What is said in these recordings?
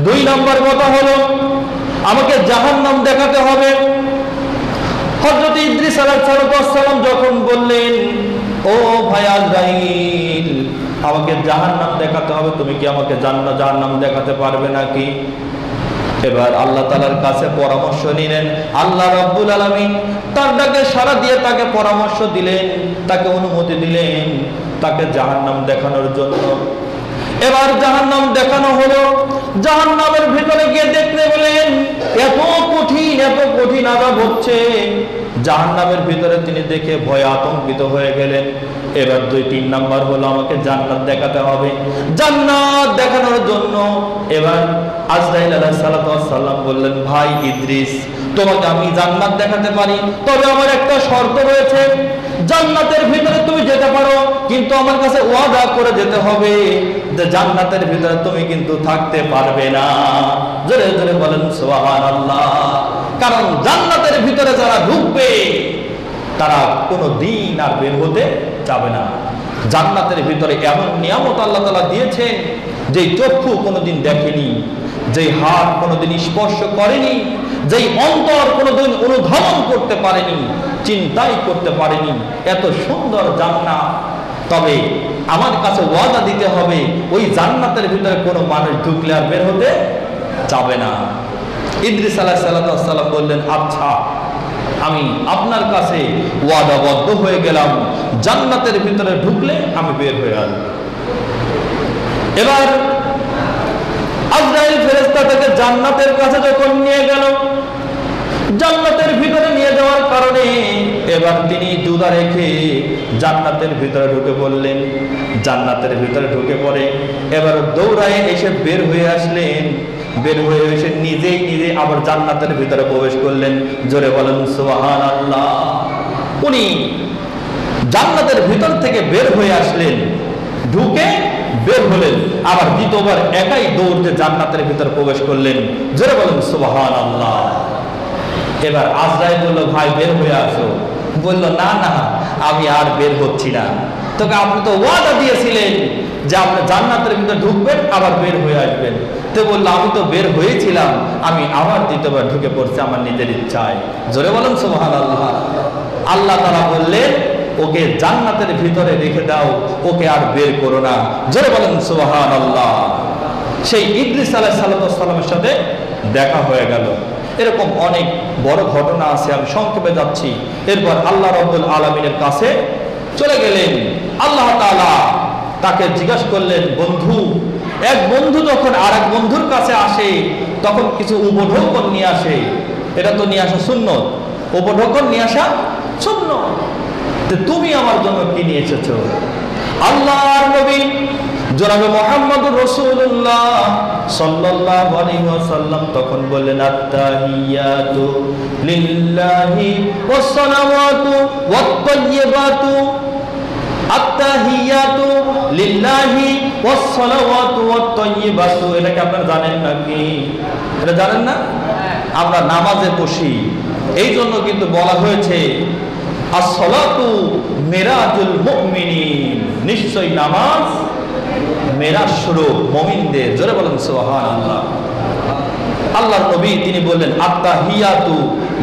দুই নম্বর কথা হলো আমাকে জাহান্নাম দেখাতে হবে। হযরত ইদ্রিস আলাইহিস সালাম যখন বললেন, ও ভাই আজরাইল, আমাকে জাহান্নাম দেখাতে হবে, তুমি কি আমাকে জাহান্নাম দেখাতে পারবে নাকি? এবার আল্লাহ তাআলার কাছে পরামর্শ নিলেন। আল্লাহ রাব্বুল আলামিন তার ডাকে সাড়া দিয়ে তাকে পরামর্শ দিলেন, তাকে অনুমতি দিলেন তাকে জাহান্নাম দেখানোর জন্য। এবার জাহান্নাম দেখানো হলো। জাহান্নামের ভিতরে গিয়ে দেখতে পেলেন এত কঠিন আযাব হচ্ছে। জাহান্নামের ভিতরে তিনি দেখে ভয়ে আতঙ্কিত হয়ে গেলেন। এবার 2-3 নাম্বার হলো আমাকে জান্নাত দেখাতে হবে। জান্নাত দেখানোর জন্য এবার আজরাইল আলাইহিস সালাম বললেন, ভাই ইদ্রিস, তোমাকে আমি জান্নাত দেখাতে পারি, তবে আমার একটা শর্ত রয়েছে। জান্নাতের ভিতরে তুমি যেতে পারো, কিন্তু আমার কাছে ওয়াদা করে যেতে হবে যে জান্নাতের ভিতরে তুমি কিন্তু থাকতে পারবে না। জোরে জোরে বলেন সুবহানাল্লাহ। কারণ জান্নাতের ভিতরে যারা ঢুকবে তারা কোনো দিন আর বের হতে যাবে না। জান্নাতের ভিতরে এমন নিয়ামত আল্লাহ তাআলা দিয়েছেন যে চক্ষু কোনোদিন দেখেনি, যে হাত কোনোদিন স্পর্শ করেনি, যেই অন্তর কোনোদিন অনুধাবন করতে পারেনি, চিন্তাই করতে পারেনি, এত সুন্দর জান্নাত। তবে আমার কাছে ওয়াদা দিতে হবে ওই জান্নাতের ভিতরে কোনো মানুষ ঢুকলে আর বের হতে যাবে না। ইদ্রিস আলাইহিস সালাম বললেন, আচ্ছা, আমি আপনার কাছে ওয়াদাবদ্ধ হয়ে গেলাম, জান্নাতের ভিতরে ঢুকলে আমি বের হয়ে আসব। এবার আজরাইল ফেরেশতা তাকে জান্নাতের কাছে যখন নিয়ে গেল, জান্নাতের ভিতরে নিয়ে যাওয়ার কারণে এবার তিনি জুতা রেখে জান্নাতের ভিতরে ঢুকে পড়লেন। জান্নাতের ভিতরে ঢুকে পড়ে এবার দৌড়ায় এসে বের হয়ে আসলেন। বের হয়ে এসে নিজে আবার জান্নাতের ভিতরে প্রবেশ করলেন। জোরে বলেন সুবহানাল্লাহ। উনি জান্নাতের ভিতর থেকে বের হয়ে আসলেন, ঢুকে বের হলেন, আবার দ্বিতীয়বার একাই দৌড়তে জান্নাতের ভিতরে প্রবেশ করলেন। জোরে বলেন সুবহানাল্লাহ। এবার আজরাইল বলল, ভাই বের হয়ে আসো। বলল, না না, আমি আর বের হচ্ছি না। তোকে আপনি তো ওয়াদা দিয়েছিলেন যে আপনি জান্নাতের ভিতরে ঢুকবেন আবার বের হয়ে আসবেন। তো বললো, আমি তো বের হয়েছিলাম, আমি আবার দ্বিতীয়বার ঢুকে পড়ছি আমার নিজের ইচ্ছায়। জোরে বলেন সুবহানাল্লাহ। আল্লাহ তাআলা বললেন, ওকে জান্নাতের ভিতরে রেখে দাও, ওকে আর বের করো না। জোরে বলেন সুবহানাল্লাহ। সেই ইদ্রিস আলাইহিস সালামের সাথে দেখা হয়ে গেল। এরকম অনেক বড় ঘটনা আছে, আমি সংক্ষেপে যাচ্ছি। এরপর আল্লাহ রাব্বুল আলামিনের কাছে চলে গেলেন। আল্লাহ তাআলা তাকে জিজ্ঞাসা করলেন, বন্ধু, এক বন্ধু যখন আর এক বন্ধুর কাছে আসে তখন কিছু উপঢৌকন নিয়ে আসে। এটা তো নিয়ে আসা সুন্নত, উপঢৌকন নিয়ে আসা সুন্নত। তুমি আমার জন্য কি নিয়ে এসেছো? আল্লাহর নবী জনাবে মুহাম্মদুর রাসূলুল্লাহ সাল্লাল্লাহু আলাইহি ওয়াসাল্লাম তখন বললেন, আত্তাহিয়াতু লিল্লাহি ওয়াস সালাওয়াতু ওয়াত তাইয়্যিবাতু। আত্তাহিয়াতু লিল্লাহি ওয়াস সালাওয়াতু ওয়াত তাইয়্যিবাতু, এটা কি আপনারা জানেন নাকি? এটা জানেন না? আমরা নামাজে বসি, এই জন্য কিন্তু বলা হয়েছে as-salatu মিরাজুল মুমিনিন, নিশ্চয়ই নামাজ মেরাজ স্বরূপ মুমিনদের। জোরে বলেন সুবহানাল্লাহ। আল্লাহর নবী তিনি বললেন, আত্তাহিয়াতু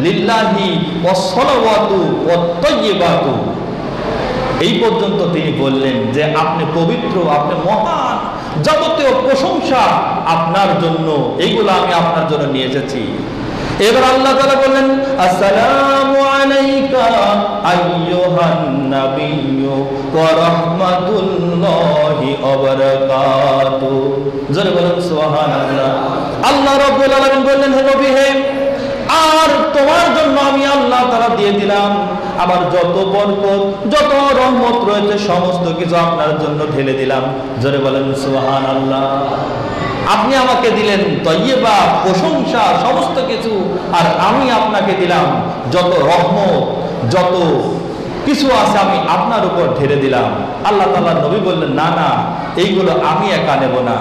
লিল্লাহি ওয়াস সালাওয়াতু ওয়াত তাইয়্যিবাতু। এই পর্যন্ত তিনি বললেন যে আপনি পবিত্র, আপনি মহান, যাবতীয় প্রশংসা আপনার জন্য, এইগুলো আমি আপনার জন্য নিয়ে এসেছি। এবার আল্লাহ তাআলা বললেন, আসসালামু আলাইকা আইয়ুহান নাবিয়্যু ওয়া রাহমাতুল্লাহি ওয়া বারাকাতুহু। জোরে বলেন সুবহানাল্লাহ। আল্লাহ রাব্বুল আলামিন বললেন, হে নবী, হে, আর তোমার জন্য আমি আল্লাহ তাআলা দিয়ে দিলাম আমার যত বরকত, যত রহমত রয়েছে সমস্ত কিছু আপনার জন্য ঢেলে দিলাম। জোরে বলেন সুবহানাল্লাহ। আপনি আমাকে দিলেন তয়্যিবা, প্রশংসা, সমস্ত কিছু, আর আমি আপনাকে দিলাম যত রহমত, যত কিছু আছে আমি আপনার উপর ঢেলে দিলাম। আল্লাহ তাআলা নবী বললেন, না না, এইগুলো আমি একা নেব না,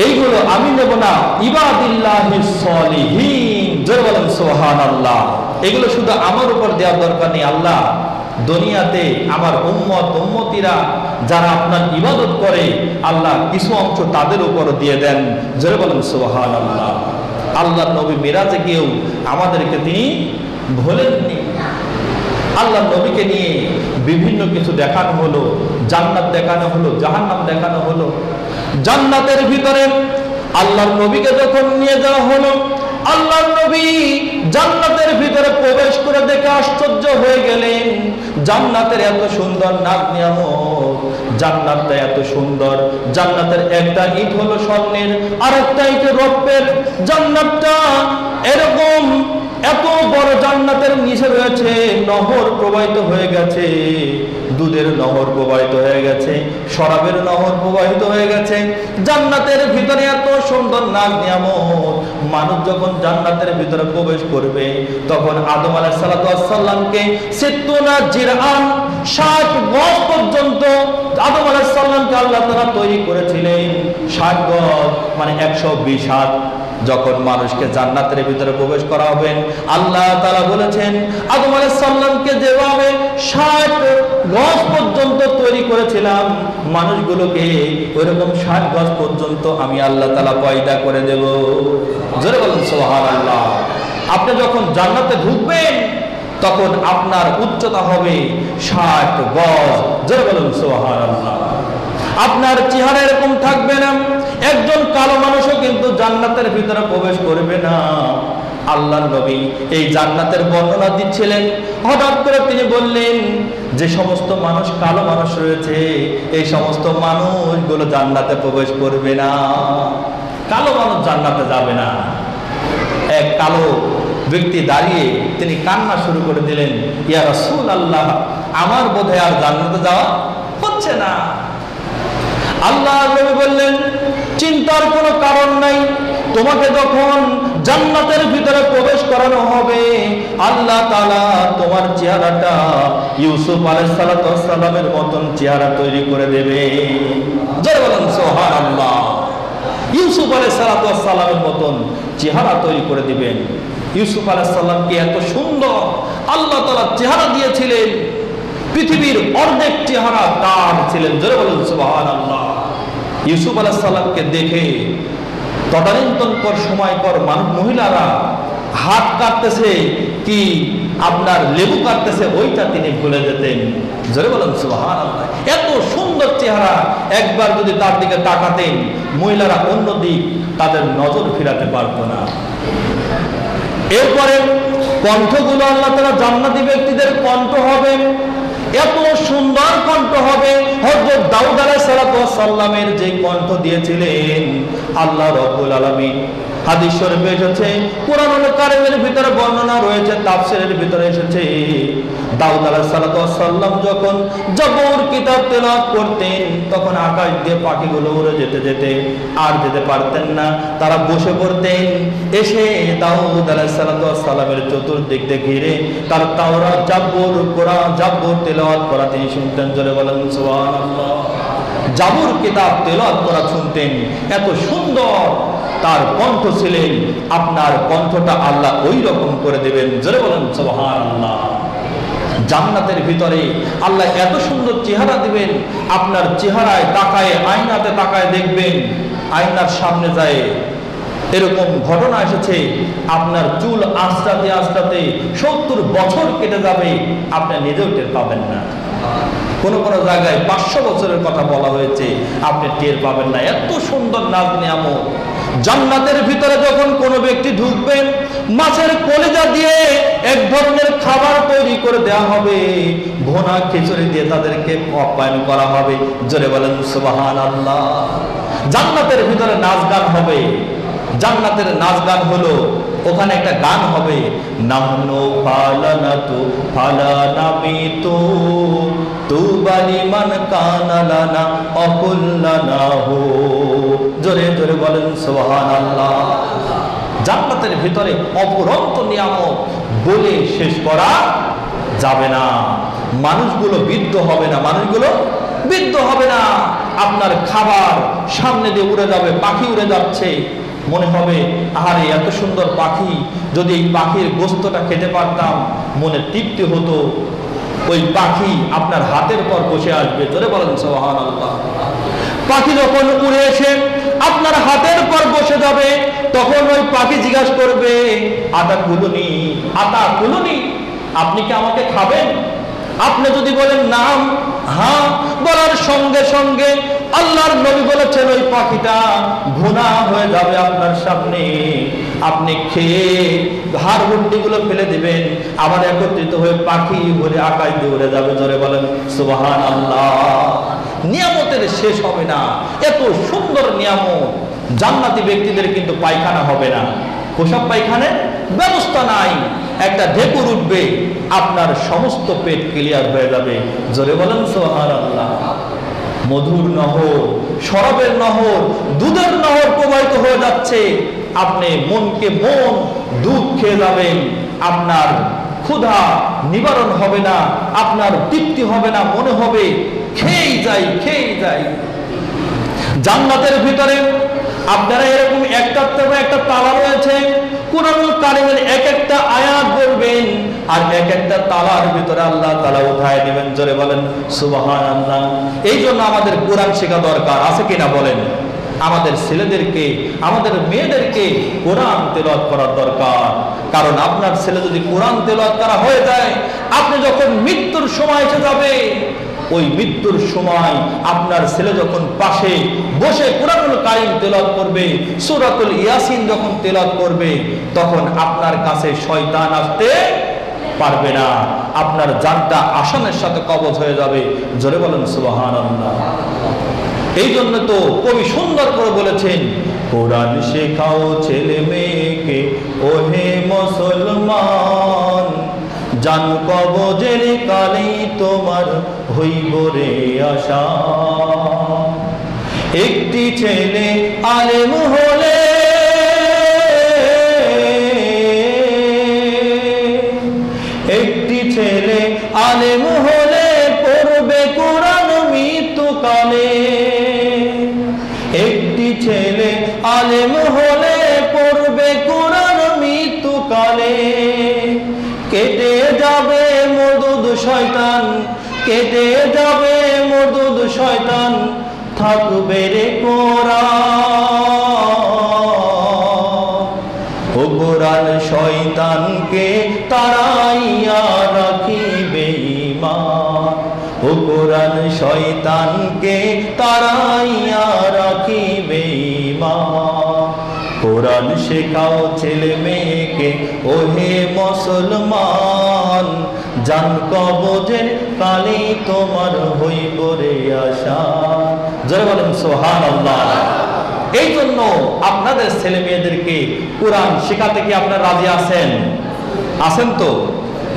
এইগুলো আমি নেব না, ইবাদিল্লাহিস সলিহিন। জোরে বলেন সুবহানাল্লাহ। এগুলো শুধু আমার উপর দেওয়ার দরকার নেই, আল্লাহ দুনিয়াতে আমার উম্মতিরা যারা আপনার ইবাদত করে আল্লাহ কিছু অংশ তাদের উপর দিয়ে দেন। জোরে বলেন সুবহানাল্লাহ। আল্লাহর নবী মিরাজে গিয়েও আমাদেরকে তিনি ভোলেননি। আল্লাহর নবীকে নিয়ে বিভিন্ন কিছু দেখানো হলো, জান্নাত দেখানো হলো, জাহান্নাম দেখানো হলো। জান্নাতের ভিতরে আল্লাহর নবীকে যখন নিয়ে যাওয়া হলো, আল্লাহর নবী জান্নাতের ভিতরে প্রবেশ করে দেখে আশ্চর্য হয়ে গেলেন। জান্নাতের এত সুন্দর নাজ নিয়ামত, জান্নাতটা এত সুন্দর। জান্নাতের একটা ইট হলো স্বর্ণের, আর একটা ইট রৌপ্যের। জান্নাতটা এরকম এত বড়, জান্নাতের নিচে রয়েছে নহর প্রবাহিত হয়ে গেছে, দুধের নহর প্রবাহিত হয়ে গেছে, শরাবের নহর প্রবাহিত হয়ে গেছে। জান্নাতের ভিতরে এত সুন্দর নাজ নিয়ামত। মানুষ যখন জান্নাতের ভিতরে প্রবেশ করবে তখন আদম আলাইহিস সালামকে 60 গজ পর্যন্ত আদম আলাইহিস সালামকে আল্লাহ তাআলা তৈরি করেছিলেন। 60 গজ মানে 120 হাত। যখন মানুষকে জান্নাতের ভিতরে প্রবেশ করা হবে, আল্লাহ তাআলা বলেছেন আদম আলাইহিস সালামকে যেভাবে 60 গজ পর্যন্ত তৈরি করেছিলাম, মানুষগুলোকে ওইরকম 60 গজ পর্যন্ত আমি আল্লাহ তাআলা পয়দা করে দেব। জোরে বলেন সুবহানাল্লাহ। আপনি যখন জান্নাতে ঢুকবেন তখন আপনার উচ্চতা হবে 60 গজ। জোরে বলেন সুবহানাল্লাহ। আপনার চেহারা এরকম থাকবে না। একজন কালো মানুষও কিন্তু জান্নাতের ভিতরে প্রবেশ করবে না। আল্লাহর নবী এই জান্নাতের বর্ণনা দিচ্ছিলেন, হঠাৎ করে তিনি বললেন যে সমস্ত মানুষ কালো মানুষ রয়েছে, এই সমস্ত মানুষগুলো জান্নাতে প্রবেশ করবে না। কালো মানুষ জান্নাতে যাবে না। এক কালো ব্যক্তি দাঁড়িয়ে তিনি কান্না শুরু করে দিলেন, ইয়া রাসূলুল্লাহ, আমার বোধহয় আর জান্নাতে যাওয়া হচ্ছে না। আল্লাহর নবী বললেন, চিন্তার কোনো কারণ নাই। তোমাকে যখন জান্নাতের ভিতরে প্রবেশ করানো হবে, আল্লাহ তাআলা তোমার চেহারাটা ইউসুফ আলাইহিস সালামের মতন চেহারা তৈরি করে দেবে। জয় বলেন সুবহানাল্লাহ। ইউসুফ আলাইহিস সালামের মতন চেহারা তৈরি করে দিবেন। ইউসুফ আলাইহিস সালামকে এত সুন্দর আল্লাহ তাআলা চেহারা দিয়েছিলেন, পৃথিবীর অর্ধেক চেহারা তার ছিলেন। জয় বলেন সুবহানাল্লাহ। ইউসুফ আলাইহিস সালামকে দেখে তদানীন্তন সময় পর মহিলারা হাত কাটতেছে কি আপনার লেবু কাটতেছে, ওইটা তিনি ভুলে যেতেন। জোরে বলেন সুবহানাল্লাহ। এত সুন্দর চেহারা, একবার যদি তার দিকে তাকাতেন মহিলারা অন্য দিক তাদের নজর ফিরাতে পারত না। এরপরে কণ্ঠগুলো আল্লাহ তাআলা জান্নাতি ব্যক্তিদের কণ্ঠ হবে, এত সুন্দর কণ্ঠ হবে। হযরত দাউদ আলাইহিস সালামের যে কণ্ঠ দিয়েছিলেন আল্লাহ রাব্বুল আলামিন, হাদিস শরীফে এসেছে, কুরআনুল কারীমের ভিতরে বর্ণনা রয়েছে, তাফসীরের ভিতরে এসেছে, দাউদ আলাইহিস সালাম যখন জবর কিতাব তেলাওয়াত করতেন তখন আকাশ দিয়ে পাখিগুলো উড়ে যেতে যেতে আর যেতে পারতেন না, তারা বসে পড়তেন। এসে দাউদ আলাইহিস সালামের চতুর্দিক দিয়ে ঘিরে তার তাওরাত, জাবর, কোরআন, জাবর তেলাওয়াত করা তিনি শুনতেন। জোরে বলেন সুবহানাল্লাহ। জাবর কিতাব তেলাওয়াত করা শুনতেন। এত সুন্দর তার কণ্ঠ ছিলেন, আপনার কণ্ঠটা আল্লাহ ওই রকম করে দেবেন। জোরে বলেন সুবহানাল্লাহ। জান্নাতের ভিতরে আল্লাহ এত সুন্দর চেহারা দিবেন, আপনার চেহারায় তাকায়, আয়নাতে তাকায় দেখবেন, আয়নার সামনে যায় এরকম ঘটনা এসেছে, আপনার চুল আস্তাতে আস্তাতে 70 বছর কেটে যাবে, আপনি নিজেও টের পাবেন না। কোন কোন জায়গায় 500 বছরের কথা বলা হয়েছে, আপনি টের পাবেন না। এত সুন্দর নাজ নিয়ামত। জান্নাতের ভিতরে যখন কোনো ব্যক্তি ঢুকবেন, মাছের কলিজা দিয়ে এক ধরনের খাবার তৈরি করে দেওয়া হবে, ভুনা খিচুড়ি দিয়ে তাদেরকে আপ্যায়ন করা হবে। জোরে বলেন সুবহানাল্লাহ। জান্নাতের ভিতরে নাচ গান হবে। জান্নাতের নাচ গান হলো, ওখানে একটা গান হবে, নাহনু ফালানাতু ফালানামিতু তুবালিমান কানালানা অকুল্লানাহু। জোরে জোরে বলেন সুবহানাল্লাহ। জান্নাতের ভিতরে অপরন্ত নিয়ামত বলে শেষ করা যাবে না। মানুষগুলো বিদ্ধ হবে না, মানুষগুলো বিদ্ধ হবে না। আপনার খাবার সামনে দিয়ে উড়ে যাবে, পাখি উড়ে যাচ্ছে, মনে হবে আহারে এত সুন্দর পাখি, যদি এই পাখির গোস্তটা খেতে পারতাম মনে তৃপ্তি হতো। ওই পাখি আপনার হাতের পর বসে আসবে, জোরে বলেন সুবহানাল্লাহ। পাখি যখন উড়ে এসে আপনার হাতের পর বসে যাবে, তখন ওই পাখি জিজ্ঞাসা করবে, আটা কুলুনি, আটা কুলুনি, আপনি কি আমাকে খাবেন? আপনি যদি বলেন নাম, হ্যাঁ, বলার সঙ্গে সঙ্গে আল্লাহর নবী বলেছেন ওই পাখিটা ভুনা হয়ে যাবে আপনার সামনে। আপনি খেয়ে হাড় গুলো ফেলে দিবেন, আবার একত্রিত হয়ে পাখি ঘুরে আকাশ দিয়ে উড়ে যাবে, জোরে বলেন সুবহানাল্লাহ। নিয়ামতের শেষ হবে না, এত সুন্দর নিয়ামত। জান্নাতি ব্যক্তিদের কিন্তু পায়খানা হবে না, পোশাক পায়খানার ব্যবস্থা নাই। একটা ঢেকুর উঠবে, আপনার সমস্ত পেট ক্লিয়ার হয়ে যাবে, জোরে বলেন সুবহানাল্লাহ। মধুর নহর, শরাবের নহর, দুধের নহর প্রবাহিত হয়ে যাচ্ছে। আপনি মনকে মন দুধ খেয়ে যাবেন, আপনার ক্ষুধা নিবারণ হবে না, আপনার তৃপ্তি হবে না, মনে হবে খেয়েই যাই, খেয়েই যাই। জান্নাতের ভিতরে আপনারা এরকম একটা তালা রয়েছে, কুরআনুল কারীমের এক একটা আয়াত বলবেন, আর এক একটা তালার ভিতরে আল্লাহ তাআলা উঠায় দিবেন, জোরে বলেন সুবহানাল্লাহ। এই জন্য আমাদের কোরআন শেখা দরকার, আছে কিনা বলেন? আমাদের ছেলেদেরকে, আমাদের মেয়েদেরকে কোরআন তেলাওয়াত করার দরকার। কারণ আপনার ছেলে যদি কোরআন তেলাওয়াত করা হয়ে যায়, আপনি যখন মৃত্যুর সময় এসে যাবে, ওই মৃত্যুর সময় আপনার ছেলে যখন পাশে বসে কোরআনুল কারীম তেলাওয়াত করবে, সূরাতুল ইয়াসিন যখন তেলাওয়াত করবে, তখন আপনার কাছে শয়তান আসতে পারবে না, আপনার জানটা আসানের সাথে কবজ হয়ে যাবে, জোরে বলেন সুবহানাল্লাহ। এই জন্য তো কবি সুন্দর করে বলেছেন, কোরআন শেখাও ছেলে মেয়েকে ওহে মুসলমান, জান কবজের কালেই তোমার হইব রে আশা। একটি ছেলে আলেম হলে, একটি ছেলে আলেম হলে পড়বে কোরআন মৃত্যুকালে। একটি ছেলে আলেম হলে পড়বে কোরআন মৃত্যুকালে। কেটে যাবে মরদুদ শয়তান, কেটে যাবে মরদুদ শয়তান, থাকবে রে কোরআন। ও কোরআন শয়তানকে তাড়াইয়া রাখিবে ঈমান, ও কোরআন শয়তানকে তাড়াইয়া রাখিবে ঈমান। কোরআন শেখাও ছেলে মেয়েকে ওহে মুসলমান, জান কবজের কালে তোমার হইব রে আশা, জোরে বলেন সুবহানাল্লাহ। এই জন্য আপনাদের ছেলে মেয়েদেরকে কোরআন শেখাতে কি আপনারা রাজি আছেন? আছেন তো?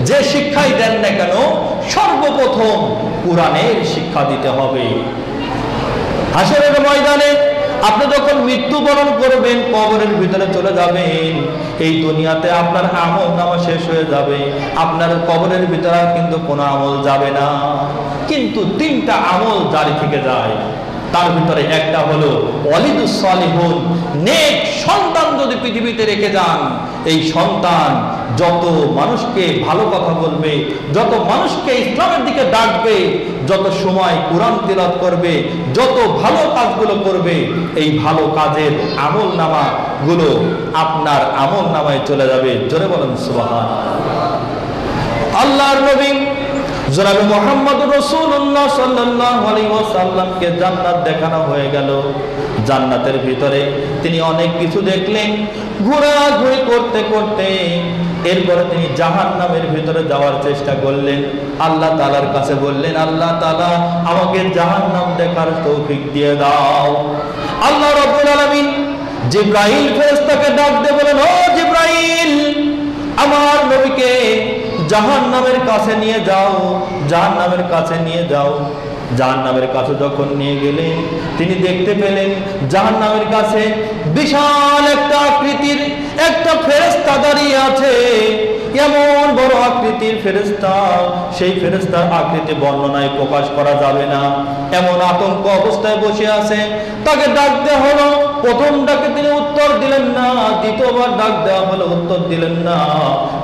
যে শিক্ষাই দেন না কেন, সর্বপ্রথম কোরআনের শিক্ষা দিতে হবে। হাসরের ময়দানে আপনি যখন মৃত্যুবরণ করবেন, কবরের ভিতরে চলে যাবেন, এই দুনিয়াতে আপনার আমল নামা শেষ হয়ে যাবে, আপনার কবরের ভিতরে কিন্তু কোনো আমল যাবে না, কিন্তু তিনটা আমল জারি থেকে যায়। তার ভিতরে একটা হলো ওয়ালিদুস সালিহুন, নেক সন্তান যদি পৃথিবীতে রেখে যান, এই সন্তান যত মানুষকে ভালো কথা বলবে, যত মানুষকে ইসলামের দিকে ডাকবে, যত সময় কোরআন তেলাওয়াত করবে, যত ভালো কাজগুলো করবে, এই ভালো কাজের আমল নামা গুলো আপনার আমল নামায় চলে যাবে, জোরে বলেন সুবহানাল্লাহ। আল্লাহর নবী জনাবে মুহাম্মদ রাসূলুল্লাহ সাল্লাল্লাহু আলাইহি ওয়াসাল্লামকে জান্নাত দেখানো হয়ে গেল। জান্নাতের ভিতরে তিনি অনেক কিছু দেখলেন, ঘোরাঘুরি করতে করতে এরপরে তিনি জাহান্নামের ভিতরে যাওয়ার চেষ্টা করলেন। আল্লাহ তাআলার কাছে বললেন, আল্লাহ তাআলা আমাকে জাহান্নাম দেখার তৌফিক দিয়ে দাও। আল্লাহ রাব্বুল আলামিন জিবরাইল ফেরেশতাকে ডাক দিয়ে বলেন, ও জিবরাইল, আমার নবীকে জাহান্নামের কাছে নিয়ে যাও, জাহান্নামের কাছে নিয়ে যাও। জাহান্নামের কাছে যখন নিয়ে গেলেন, তিনি দেখতে পেলেন জাহান্নামের কাছে বিশাল একটা আকৃতির একটা ফেরেশতা দাঁড়িয়ে আছে। এমন বড় আকৃতির ফেরেশতা, সেই ফেরেশতার আকৃতি বর্ণনায় প্রকাশ করা যাবে না, এমন আতঙ্ক অবস্থায় বসে আছে। তাকে ডাকতে হলো, ও প্রথম ডাকে তিনি উত্তর দিলেন না, দ্বিতীয়বার ডাক দেওয়া হলো উত্তর দিলেন না,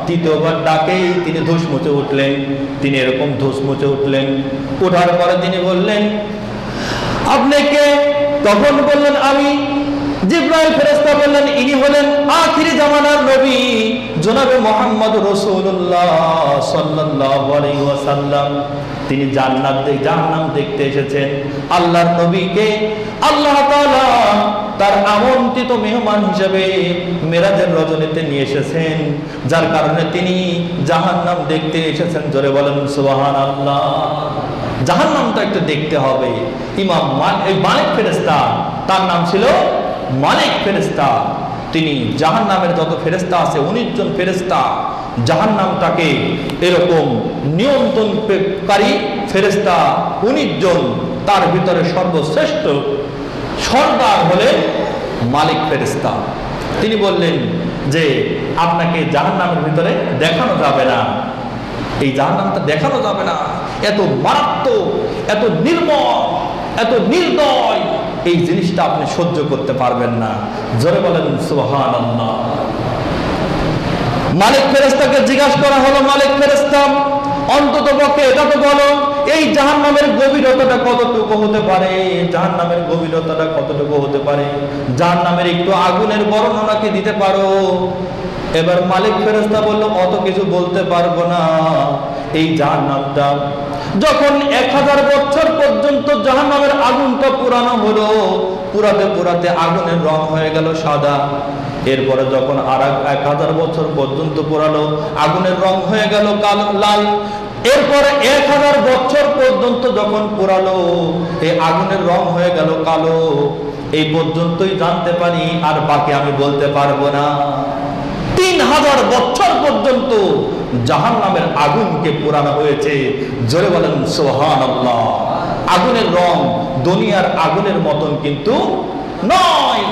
তৃতীয়বার ডাকেই তিনি ধুসমুচে উঠলেন। তিনি এরকম ধুসমুচে উঠলেন। ওঠার পরে তিনি বললেন, আপনি কে? তখন বললেন, আমি। জিবরাইল ফেরেশতা বললেন, ইনি হলেন আখিরি জামানার নবী জনাবে মুহাম্মদ রাসূলুল্লাহ সাল্লাল্লাহু আলাইহি ওয়াসাল্লাম। তিনি জাহান্নাম দেখতে এসেছেন। আল্লাহর নবীকে আল্লাহ তাআলা তার আমন্ত্রিত মেহমান হিসেবে মেরাজের রজনীতে নিয়ে এসেছেন, যার কারণে তিনি জাহান্নাম দেখতে এসেছেন। জোরে বলেন সুবহানাল্লাহ। জাহান্নামটা একটু দেখতে হবে। ইমাম মালিক ফেরেশতা, তার নাম ছিল মালিক ফেরেশতা। তিনি জাহান্নামের যত ফেরেশতা আছে 19 জন ফেরেশতা জাহান্নামটাকে এরকম নিয়ন্ত্রণকারী ফেরেশতা 19 জন, তার ভিতরে সর্বশ্রেষ্ঠ সর্দার হলেন মালিক ফেরেশতা। তিনি বললেন যে আপনাকে জাহান্নামের ভিতরে দেখানো যাবে না, এই জাহান্নামটা দেখানো যাবে না, এত মারাত্মক, এত নির্মম, এত নির্দয়, এই জিনিসটা আপনি সহ্য করতে পারবেন না। জোরে বলেন সুবহানাল্লাহ। মালিক ফেরেশতাকে জিজ্ঞাসা করা হলো, মালিক ফেরেশতা, অন্তত পক্ষে এটা তো বলো, এই জাহান্নামের গভীরতাটা কতটুকু হতে পারে? জাহান্নামের গভীরতাটা কতটুকু হতে পারে? জাহান্নামের একটু আগুনের বর্ণনা কি দিতে পারো? এবার মালিক ফেরেশতা বলল, অত কিছু বলতে পারবো না। এই জাহান্নামটা যখন 1000 বছর পর্যন্ত জাহান্নামের আগুনটা পুরানো হলো, পুরাতে পুরাতে আগুনের রং হয়ে গেল সাদা। এরপরে যখন আর 1000 বছর পর্যন্ত পুরালো, আগুনের রং হয়ে গেল কালো লাল। এরপরে 1000 বছর পর্যন্ত যখন পুরালো, এই আগুনের রং হয়ে গেল কালো। এই পর্যন্তই জানতে পারি, আর বাকি আমি বলতে পারবো না। 3000 বছর পর্যন্ত জাহান্নামের আগুনকে পোড়ানো হয়েছে। জোরে বলেন সুবহানাল্লাহ। আগুনের রং দুনিয়ার আগুনের মতন কিন্তু নয়,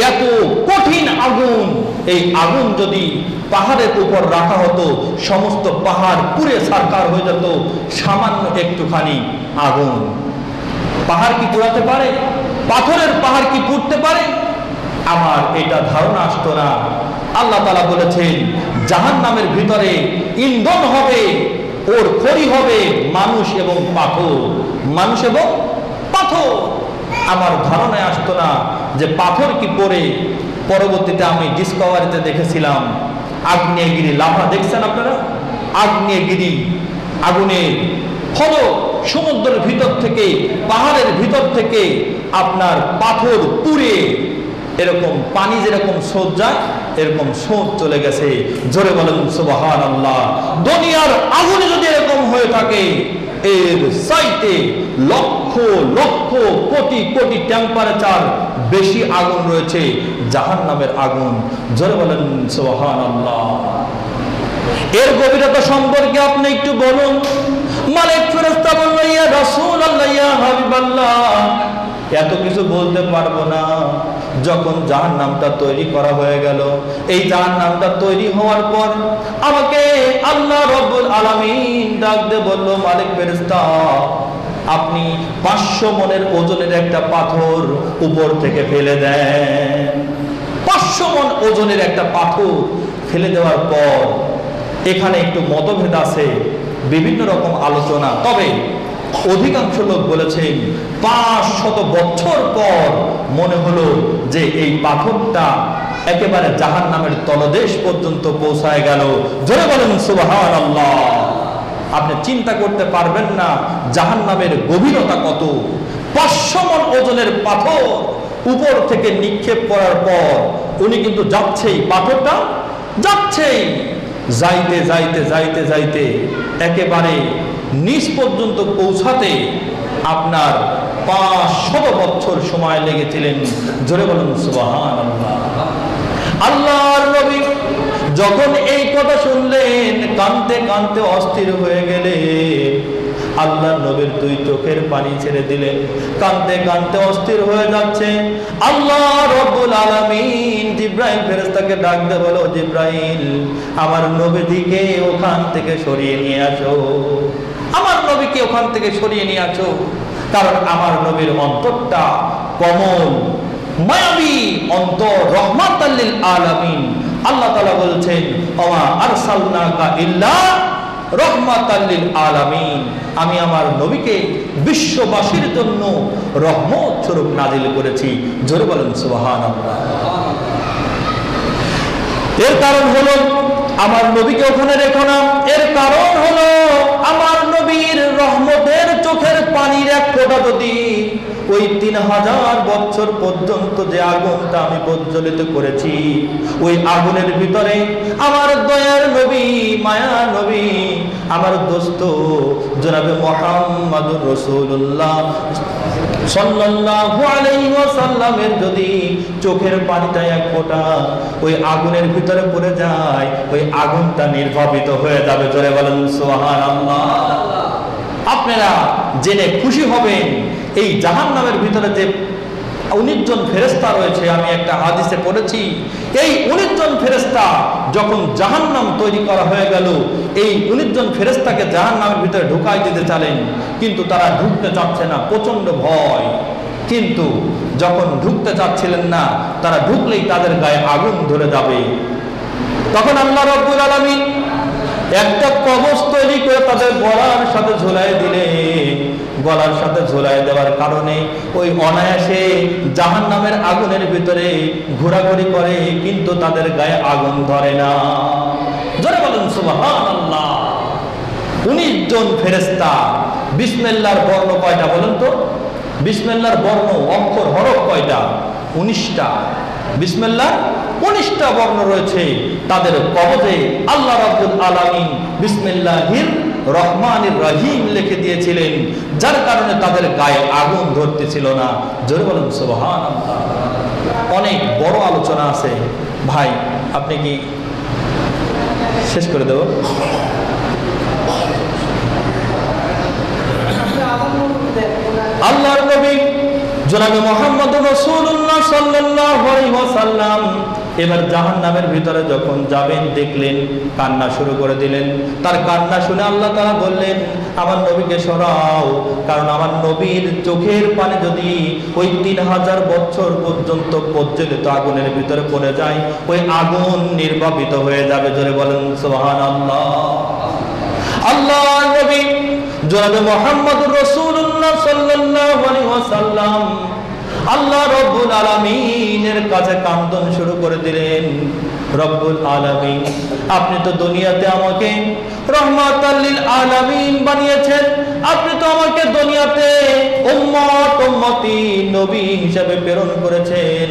এত কঠিন আগুন। এই আগুন যদি পাহাড়ের উপর রাখা হতো, সমস্ত পাহাড় পুড়ে ছারখার হয়ে যেত সামান্য একটুখানি আগুন। পাহাড় কি পোড়াতে পারে? পাথরের পাহাড় কি পুড়তে পারে? আমার এটা ধারণা আসতো না। আল্লাহ তাআলা বলেছেন জাহান্নামের ভিতরে ইন্ধন হবে, ওর খড়ি হবে মানুষ এবং পাথর, মানুষ এবং পাথর। আমার ধারণায় আসতো না যে পাথর কি পড়ে। পরবর্তীতে আমি ডিসকভারিতে দেখেছিলাম আগ্নেয়গিরি লাভা, দেখছেন আপনারা? আগ্নেয়গিরি আগুনের ফলক, সমুদ্রের ভিতর থেকে, পাহাড়ের ভিতর থেকে আপনার পাথর পুড়ে এরকম পানি যেরকম স্রোত যায়, এরকম স্রোত চলে গেছে। জোরে বলেন সুবহানাল্লাহ। দুনিয়ার আগুনে যদি এরকম হয়ে থাকে, এর চাইতে লক্ষ লক্ষ কোটি কোটি টেম্পারেচার বেশি আগুন রয়েছে জাহান্নামের আগুন। জোরে বলেন সুবহানাল্লাহ। এর গভীরতা সম্পর্কে আপনি একটু বলুন। মালিক ফেরেশতা বলল, ইয়া রাসূলুল্লাহ, ইয়া হাবিবাল্লাহ, এত কিছু বলতে পারবো না। যখন জাহান্নামটা তৈরি করা হয়ে গেল, এই জাহান্নামটা তৈরি হওয়ার পর আমাকে আল্লাহ রব্বুল আলামিন ডাক দিয়ে বলল, মালিক ফেরেশতা, আপনি 500 মনের ওজনের একটা পাথর উপর থেকে ফেলে দেন। 500 মন ওজনের একটা পাথর ফেলে দেওয়ার পর, এখানে একটু মতভেদ আছে, বিভিন্ন রকম আলোচনা, তবে অধিকাংশ লোক বলেছেন 500 বছর পর মনে হলো যে এই পাথরটা একেবারে জাহান্নামের তলদেশ পর্যন্ত পৌঁছায় গেল। জোরে বলেন সুবহানাল্লাহ। আপনি চিন্তা করতে পারবেন না জাহান্নামের গভীরতা কত। 500 মণ ওজনের পাথর উপর থেকে নিক্ষেপ করার পর উনি কিন্তু যাচ্ছেই, পাথরটা যাচ্ছেই, যাইতে যাইতে যাইতে যাইতে একেবারে নিচ পর্যন্ত পৌঁছাতে আপনার 500 বছর সময় লেগেছিলেন। জোরে বলুন সুবহানাল্লাহ। আল্লাহর নবী যখন এই কথা শুনলেন, কাঁদতে কাঁদতে অস্থির হয়ে গেলেন। আল্লাহর নবীর 2 চোখের পানি ছেড়ে দিলেন, কাঁদতে কাঁদতে অস্থির হয়ে যাচ্ছে। আল্লাহ রব্বুল আলামিন জিবরাইল ফেরেশতাকে ডাক দিয়ে বলল, জিবরাইল, আমার নবীকে ওখান থেকে সরিয়ে নিয়ে আসো, আমার নবীকে ওখান থেকে সরিয়ে নিয়ে আসো। কারণ আমার নবীর অন্তরটা কোমল, মায়াবী অন্তর, রহমাতাল লিল আলামিন। আল্লাহ তাআলা বলছেন ওয়া আরসালনাকা ইল্লা রহমাতাল লিল আলামিন, আমি আমার নবীকে বিশ্ববাসীর জন্য রহমত স্বরূপ নাজিল করেছি। জোরে বলেন সুবহানাল্লাহ। এর কারণ হলো আমার নবীকে ওখানে রেখো না, এর কারণ হলো আমার নবীর রহমতের চোখের পানির এক ফোঁটা যদি ওই 3000 বছর পর্যন্ত যে আগুনটা আমি প্রজ্বলিত করেছি, ওই আগুনের ভিতরে আমার দয়ার নবী, মায়ার নবী, আমার দোস্ত জনাবে মুহাম্মদুর রাসূলুল্লাহ সাল্লাল্লাহু আলাইহি ওয়াসাল্লামের যদি চোখের পানিটা এক ফোঁটা ওই আগুনের ভিতরে পড়ে যায়, ওই আগুনটা নির্বাপিত হয়ে যাবে। জোরে বলেন সুবহানাল্লাহ। আপনারা জেনে খুশি হবেন, এই জাহান্নামের ভিতরে যে 19 জন ফেরেশতা রয়েছে, আমি একটা হাদিসে পড়েছি, এই 19 জন ফেরেশতা যখন জাহান্নাম তৈরি করা হয়ে গেল, এই 19 জন ফেরেশতাকে জাহান্নামের ভিতরে ঢুকাই দিতে চাইলেন, কিন্তু তারা ঢুকতে চাচ্ছে না, প্রচন্ড ভয়। কিন্তু যখন ঢুকতে চাচ্ছিলেন না, তারা ঢুকলেই তাদের গায়ে আগুন ধরে যাবে, তখন আল্লাহ রাব্বুল আলামিন একটা কবচ তৈরি করে তাদের গলার সাথে ঝুলাই দিলে, গলার সাথে ঝুলাই দেওয়ার কারণে ওই অনায়াসে জাহান্নামের আগুনের ভিতরে ঘোরাঘুরি করে, কিন্তু তাদের গায়ে আগুন ধরে না। জোরে বলেন সুবহানাল্লাহ। 19 জন ফেরেশতা। বিসমিল্লাহর বর্ণ কয়টা বলেন তো? বিসমিল্লাহর বর্ণ অক্ষর হরফ কয়টা? 19টা। বিসমিল্লাহর 19টা বর্ণ রয়েছে। তাদের কবজে আল্লাহ রাব্বুল আলামিন বিসমিল্লাহির রহমানির রহিম লিখে দিয়েছিলেন, যার কারণে তাদের গায়ে আগুন ধরতেছিল না। জোরে বলেন সুবহানাল্লাহ। অনেক বড় আলোচনা আছে ভাই, আপনি কি শেষ করে দেব? আল্লাহর নবী জনাবে মুহাম্মদুর রাসূলুল্লাহ সাল্লাল্লাহু আলাইহি ওয়াসাল্লাম এবার জাহান্নামের ভিতরে যখন যাবেন, দেখলেন কান্না শুরু করে দিলেন। তার কান্না শুনে আল্লাহ তাআলা বললেন, আমার নবীকে সরাও, কারণ আমার নবীর চোখের পানি যদি ওই 3000 বছর পর্যন্ত প্রজ্বলিত আগুনের ভিতরে পড়ে যায়, ওই আগুন নির্বাপিত হয়ে যাবে। জোরে বলেন সুবহানাল্লাহ। আল্লাহর নবী জনাবে মুহাম্মদুর রাসূলুল্লাহ সাল্লাল্লাহু আলাইহি ওয়াসাল্লাম আল্লাহ রাব্বুল আলামিনের কাছে কান্দন শুরু করে দিলেন। রব্বুল আলামিন, আপনি তো দুনিয়াতে আমাকে রহমাতাল লিল আলামিন বানিয়েছেন, আপনি তো আমাকে দুনিয়াতে উম্মত উম্মতি নবী হিসেবে প্রেরণ করেছেন,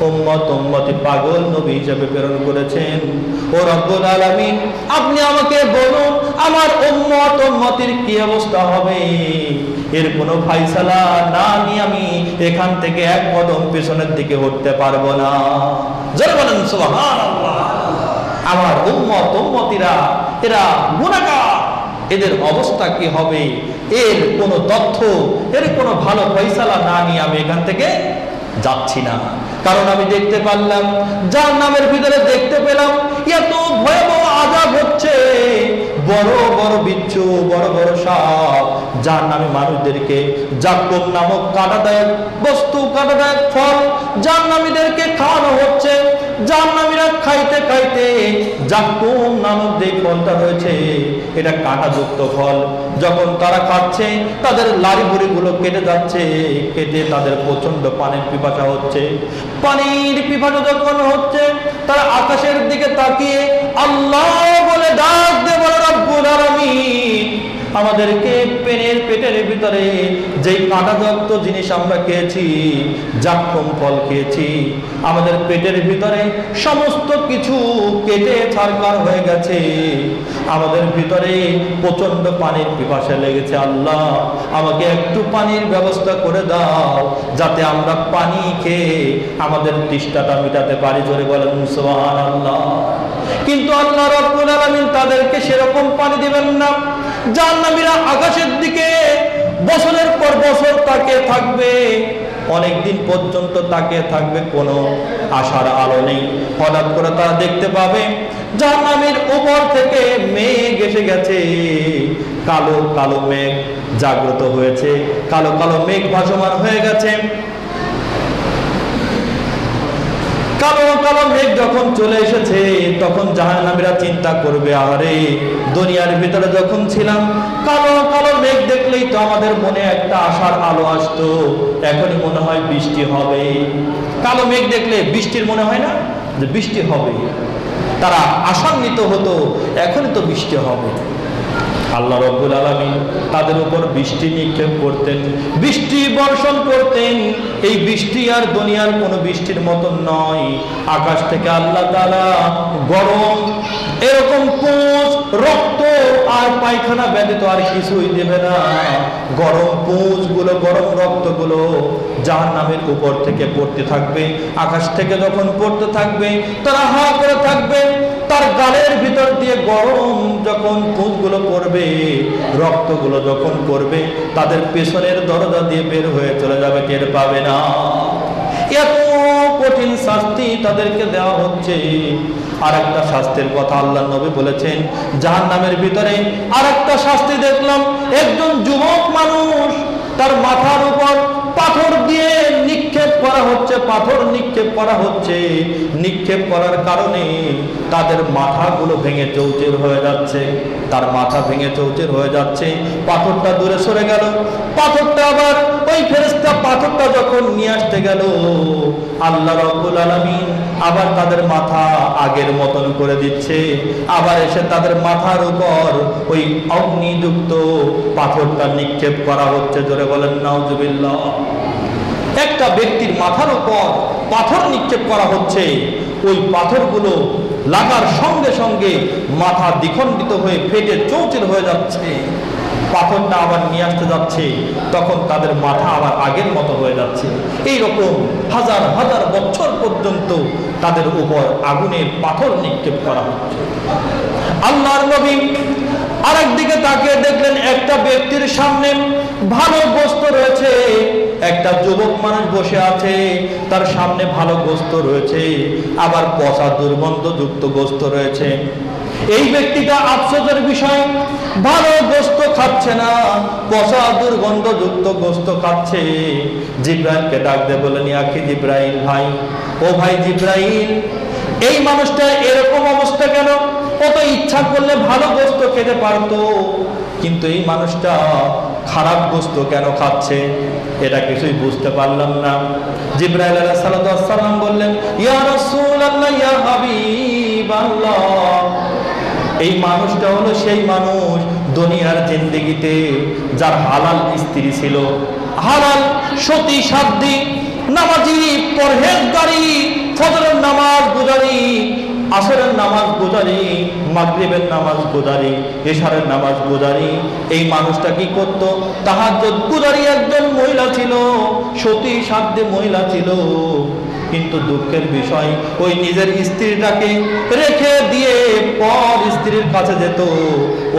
উম্মত উম্মতি পাগল নবী হিসেবে প্রেরণ করেছেন। ও রব্বুল আলামিন, আপনি আমাকে বলুন আমার উম্মত উম্মতির কি অবস্থা হবে? এর কোনো ফায়সালা না নিয়ে আমি এখান থেকে এক কদম পেছনের দিকে উঠতে পারবো না। জোরে বলেন সুবহানাল্লাহ। আমার উম্মত উম্মতিরা এরা গুনাহগার, এদের অবস্থা কি হবে? এর কোনো তথ্য, এর কোনো ভালো ফয়সালা না নিয়ে আমি এখান থেকে যাচ্ছি না। কারণ আমি দেখতে পারলাম, জাহান্নামের ভিতরে দেখতে পেলাম এত ভয়াবহ আযাব হচ্ছে, বড় বড় বিচ্ছু, বড় বড় সাপ জাহান্নামী মানুষদেরকে জাক্কুম নামক কাঁটাদায়ক বস্তু, কাঁটাদায়ক ফল জাহান্নামীদেরকে খাওয়ানো হচ্ছে। জাহান্নামীরা খাইতে খাইতে জাক্কুম নামক যে ফলটা রয়েছে, এটা কাঁটাযুক্ত ফল, যখন তারা খাচ্ছে তাদের লাড়ি বুড়িগুলো কেটে যাচ্ছে, কেটে তাদের প্রচন্ড পানির পিপাসা হচ্ছে। পানির পিপাসা যখন হচ্ছে, তারা আকাশের দিকে তাকিয়ে আল্লাহ বলে ডাক দিয়ে বলে, রব্বুল আলামিন, আমাদেরকে পেটের ভিতরে যেই কাঁটাযুক্ত জিনিস আমরা খেয়েছি, জাক্কুম ফল খেয়েছি, আমাদের পেটের ভিতরে সমস্ত কিছু কেটে ছারখার হয়ে গেছে, আমাদের ভিতরে প্রচন্ড পানির পিপাসা লেগেছে। আল্লাহ, আমাকে একটু পানির ব্যবস্থা করে দাও, যাতে আমরা পানি খেয়ে আমাদের তৃষ্ণাটা মেটাতে পারি। জোরে বলেন সুবহানাল্লাহ। কিন্তু আল্লাহ রাব্বুল আলামিন তাদেরকে সেরকম পানি দিবেন না। জাহান্নামীরা আকাশের দিকে বছরের পর বছর তাকিয়ে থাকবে, অনেকদিন পর্যন্ত তাকিয়ে থাকবে, কোনো আশার আলো নেই। হঠাৎ করে তারা দেখতে পাবে জাহান্নামের উপর থেকে মেঘ এসে গেছে, কালো কালো মেঘ জাগ্রত হয়েছে, কালো কালো মেঘ ভাসমান হয়ে গেছে। কালো কালো মেঘ যখন চলে এসেছে তখন জাহান্নামীরা চিন্তা করবে, আরে দুনিয়ার ভিতরে যখন ছিলাম কালো কালো মেঘ দেখলেই তো আমাদের মনে একটা আশার আলো আসতো, এখনই মনে হয় বৃষ্টি হবে। কালো মেঘ দেখলে বৃষ্টির মনে হয় না যে বৃষ্টি হবে, তারা আশান্বিত হতো, এখনই তো বৃষ্টি হবে। আল্লাহ রাব্বুল আলামিন তাদের উপর বৃষ্টি নিক্ষেপ করতেন, বৃষ্টি বর্ষণ করতেন। এই বৃষ্টি আর দুনিয়ার কোনো বৃষ্টির মতন নয়। আকাশ থেকে আল্লাহ তাআলা গরম এরকম পুঁজ, রক্ত আর পায়খানা ব্যতীত আর কিছুই দেবে না। গরম পুঁজগুলো, গরম রক্তগুলো জাহান্নামের উপর থেকে পড়তে থাকবে। আকাশ থেকে যখন পড়তে থাকবে তারা হা করে থাকবে। তার গালের ভিতর দিয়ে গরম যখন পুঁজগুলো পড়বে, রক্তগুলো যখন পড়বে, তাদের পেছনের দরজা দিয়ে বের হয়ে চলে যাবে, টের পাবে না। এত কঠিন শাস্তি তাদেরকে দেওয়া হচ্ছে। আর একটা শাস্তির কথা আল্লাহ নবী বলেছেন, জাহান্নামের ভিতরে আর একটা শাস্তি দেখলাম। একজন যুবক মানুষ, তার মাথার উপর পাথর দিয়ে নিক্ষেপ করা হচ্ছে, পাথর নিক্ষেপ করা হচ্ছে। নিক্ষেপ করার কারণে তাদের মাথাগুলো ভেঙে চৌচির হয়ে যাচ্ছে, তার মাথা ভেঙে চৌচির হয়ে যাচ্ছে। পাথরটা দূরে সরে গেল, পাথরটা আবার ওই ফেরেশতা পাথরটা যখন নিয়ে আসতে গেল, আল্লাহ রাব্বুল আলামিন আবার তাদের মাথা আগের মতন করে দিচ্ছে। আবার এসে তাদের মাথার উপর ওই অগ্নিযুক্ত পাথরটা নিক্ষেপ করা হচ্ছে। জোরে বলেন নাউজুবিল্লাহ। একটা ব্যক্তির মাথার উপর পাথর নিক্ষেপ করা হচ্ছে, ওই পাথরগুলো লাগার সঙ্গে সঙ্গে মাথা দ্বিখণ্ডিত হয়ে ফেটে চৌচির হয়ে যাচ্ছে। পাথরটা আবার নিয়ে আসতে যাচ্ছে, তখন তাদের মাথা আবার আগের মতো হয়ে যাচ্ছে। এইরকম হাজার হাজার বছর পর্যন্ত তাদের উপর আগুনের পাথর নিক্ষেপ করা হচ্ছে। আল্লাহর নবী আরেক দিকে তাকিয়ে দেখলেন, একটা ব্যক্তির সামনে ভালো গোশত রয়েছে। একটা যুবক মানুষ বসে আছে, তার সামনে ভালো গোশত রয়েছে, আবার পচা দুর্গন্ধযুক্ত গোশত রয়েছে। এই ব্যক্তিটা আফসোসের বিষয়, ভালো গোশত খাচ্ছে না, পচা দুর্গন্ধযুক্ত গোশত খাচ্ছে। জিব্রাইলকে ডাক দিয়ে বলেন, ইয়া আখি জিব্রাইল, ভাই, ও ভাই জিব্রাইল, এই মানুষটা এরকম অবস্থা কেন? ও তো ইচ্ছা করলে ভালো গোশত খেতে পারতো, কিন্তু এই মানুষটা খারাপ গোশত কেন খাচ্ছে? এটা কিছুই বুঝতে পারলাম না। জিব্রাইল আলাইহিস সালাম বললেন, ইয়া রাসূলুল্লাহ, ইয়া হাবিবাল্লাহ, এই মানুষটা হলো সেই মানুষ দুনিয়ার জিন্দেগিতে যার হালাল স্ত্রী ছিল, হালাল সতী সাধ্বী, নামাজি, পরহেজগারী, ফজরের নামাজ গুজারি, আসরের নামাজ গুজারি, মাগরিবের নামাজ গুজারি, এশারের নামাজ গুজারি। এই মানুষটা কি করত? তাহাজ্জুদ গুজারি একজন মহিলা ছিল, সতী সাধ্বী মহিলা ছিল। কিন্তু দুঃখের বিষয়, ওই নিজের স্ত্রীটাকে রেখে দিয়ে পর স্ত্রীর কাছে যেত,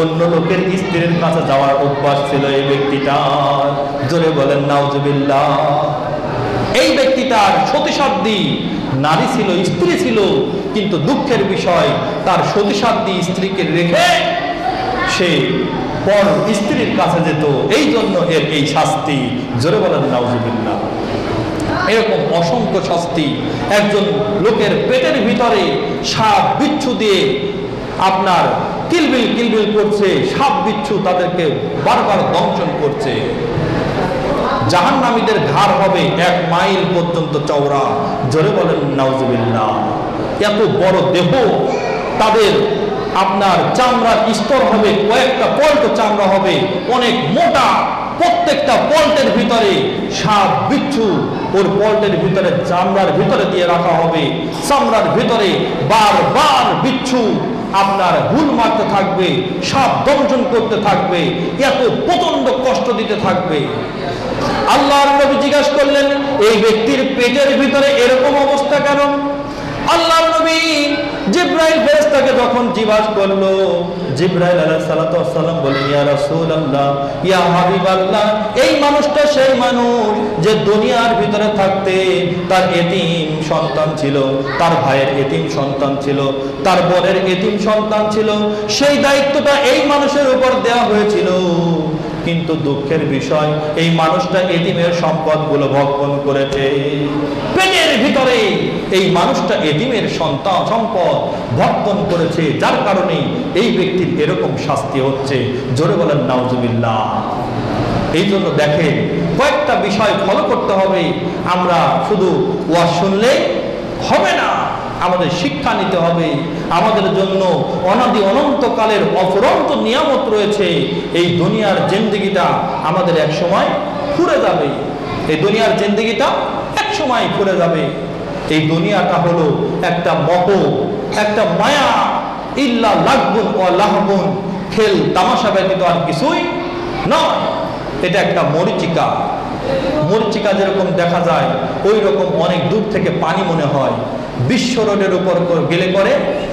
অন্য লোকের স্ত্রীর কাছে যাওয়ার অভ্যাস ছিল এই ব্যক্তিটার। জোরে বলেন নাউজুবিল্লাহ। এই ব্যক্তিটার সতী সাধ্বী নারী ছিল, স্ত্রী ছিল, কিন্তু দুঃখের বিষয় তার সতী সাধ্বী স্ত্রীকে রেখে সে পর স্ত্রীর কাছে যেত। এই জন্য এর এই শাস্তি। জোরে বলেন নাউজুবিল্লাহ। এরকম অসংখ্য শাস্তি। একজন লোকের পেটের ভিতরে সাপ বিচ্ছু দিয়ে আপনার কিলবিল কিলবিল করছে, সাপ বিচ্ছু তাদেরকে বারবার দংশন করছে। জাহান্নামীদের ঘাড় হবে 1 মাইল পর্যন্ত চওড়া। জোরে বলেন নাউজুবিল্লাহ। এত বড় দেহ, তাদের আপনার চামড়ার স্তর হবে কয়েকটা পল্ট চামড়া হবে, অনেক মোটা। প্রত্যেকটা পল্টের ভিতরে সাপ বিচ্ছু ওর পল্টের ভিতরে চামড়ার ভিতরে দিয়ে রাখা হবে। চামড়ার ভিতরে বারবার বিচ্ছু আপনার হুল মারতে থাকবে, সাপ দংশন করতে থাকবে, এত প্রচন্ড কষ্ট দিতে থাকবে। আল্লাহর নবী জিজ্ঞাসা করলেন, এই ব্যক্তির পেটের ভিতরে এরকম অবস্থা কেন? আল্লাহর নবী জিব্রাইল ফেরেশতাকে যখন জিজ্ঞাসা করলো, জিব্রাইল আলাইহিস সালাম বলেন, ইয়া রাসূলুল্লাহ, ইয়া হাবিবাল্লাহ, এই মানুষটা সেই মানুষ যে দুনিয়ার ভিতরে থাকতে তার এতিম সন্তান ছিল, তার ভাইয়ের এতিম সন্তান ছিল, তার বোনের এতিম সন্তান ছিল। সেই দায়িত্বটা এই মানুষের উপর দেওয়া হয়েছিল, কিন্তু দুঃখের বিষয় এই মানুষটা এতিমের সম্পদগুলো ভক্ষণ করেছে। পেটের ভিতরে এই মানুষটা এতিমের সন্তান সম্পদ ভক্ষণ করেছে, যার কারণে এই ব্যক্তির এরকম শাস্তি হচ্ছে। জোরে বলেন নাউজুবিল্লাহ। এই জন্য দেখেন, কয়েকটা বিষয় ফলো করতে হবে। আমরা শুধু ওয়াজ শুনলে হবে না, আমাদের শিক্ষা নিতে হবে। আমাদের জন্য অনাদি অনন্তকালের অফুরন্ত নিয়ামত রয়েছে। এই দুনিয়ার জিন্দেগিটা আমাদের এক সময় ফুরে যাবে। এই দুনিয়ার জিন্দেগিটা এক সময় ফুরে যাবে। এই দুনিয়াটা হলো একটা মোহ, একটা মায়া। ইল্লা লাগবুন ওয়া লাহবুন, খেল তামাশা ব্যতীত আর কিছুই নয়। এটা একটা মরিচিকা। মরিচিকা যেরকম দেখা যায়, ওই রকম অনেক দূর থেকে পানি মনে হয়। বিশ্ব রোডের উপর গেলে পরে